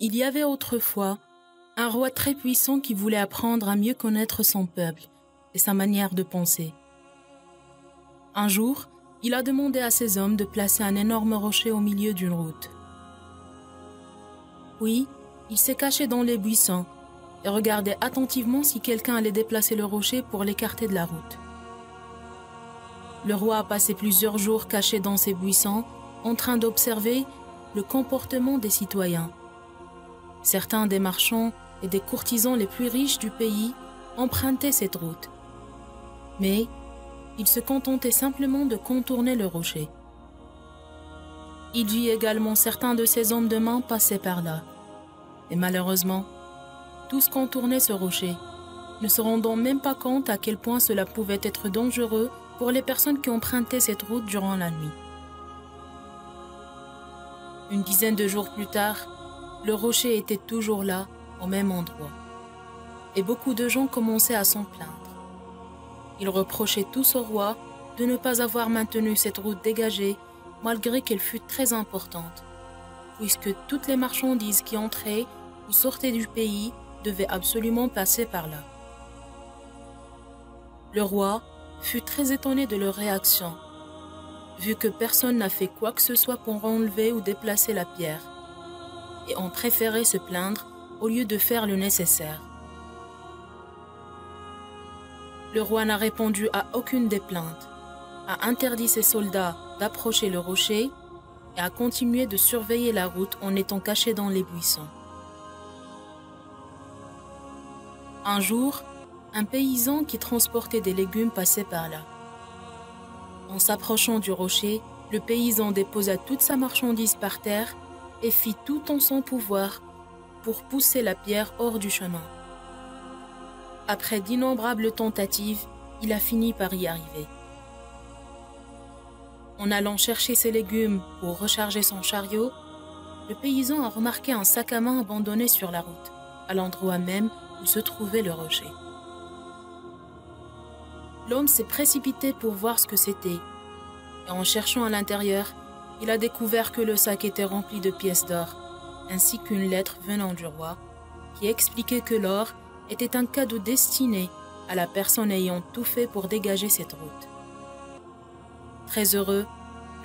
Il y avait autrefois un roi très puissant qui voulait apprendre à mieux connaître son peuple et sa manière de penser. Un jour, il a demandé à ses hommes de placer un énorme rocher au milieu d'une route. Puis, il s'est caché dans les buissons et regardait attentivement si quelqu'un allait déplacer le rocher pour l'écarter de la route. Le roi a passé plusieurs jours caché dans ses buissons en train d'observer le comportement des citoyens. Certains des marchands et des courtisans les plus riches du pays empruntaient cette route. Mais ils se contentaient simplement de contourner le rocher. Il vit également certains de ces hommes de main passer par là. Et malheureusement, tous contournaient ce rocher, ne se rendant même pas compte à quel point cela pouvait être dangereux pour les personnes qui empruntaient cette route durant la nuit. Une dizaine de jours plus tard, le rocher était toujours là, au même endroit. Et beaucoup de gens commençaient à s'en plaindre. Ils reprochaient tous au roi de ne pas avoir maintenu cette route dégagée malgré qu'elle fût très importante, puisque toutes les marchandises qui entraient ou sortaient du pays devaient absolument passer par là. Le roi fut très étonné de leur réaction, vu que personne n'a fait quoi que ce soit pour enlever ou déplacer la pierre, et ont préféré se plaindre au lieu de faire le nécessaire. Le roi n'a répondu à aucune des plaintes, a interdit ses soldats d'approcher le rocher et a continué de surveiller la route en étant caché dans les buissons. Un jour, un paysan qui transportait des légumes passait par là. En s'approchant du rocher, le paysan déposa toute sa marchandise par terre et fit tout en son pouvoir pour pousser la pierre hors du chemin. Après d'innombrables tentatives, il a fini par y arriver. En allant chercher ses légumes pour recharger son chariot, le paysan a remarqué un sac à main abandonné sur la route, à l'endroit même où se trouvait le rocher. L'homme s'est précipité pour voir ce que c'était, et en cherchant à l'intérieur, il a découvert que le sac était rempli de pièces d'or, ainsi qu'une lettre venant du roi, qui expliquait que l'or était un cadeau destiné à la personne ayant tout fait pour dégager cette route. Très heureux,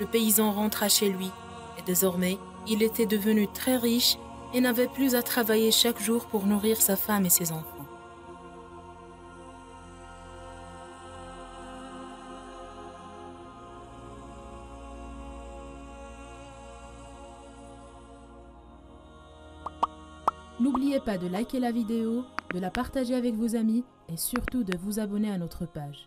le paysan rentra chez lui, et désormais, il était devenu très riche et n'avait plus à travailler chaque jour pour nourrir sa femme et ses enfants. N'oubliez pas de liker la vidéo, de la partager avec vos amis et surtout de vous abonner à notre page.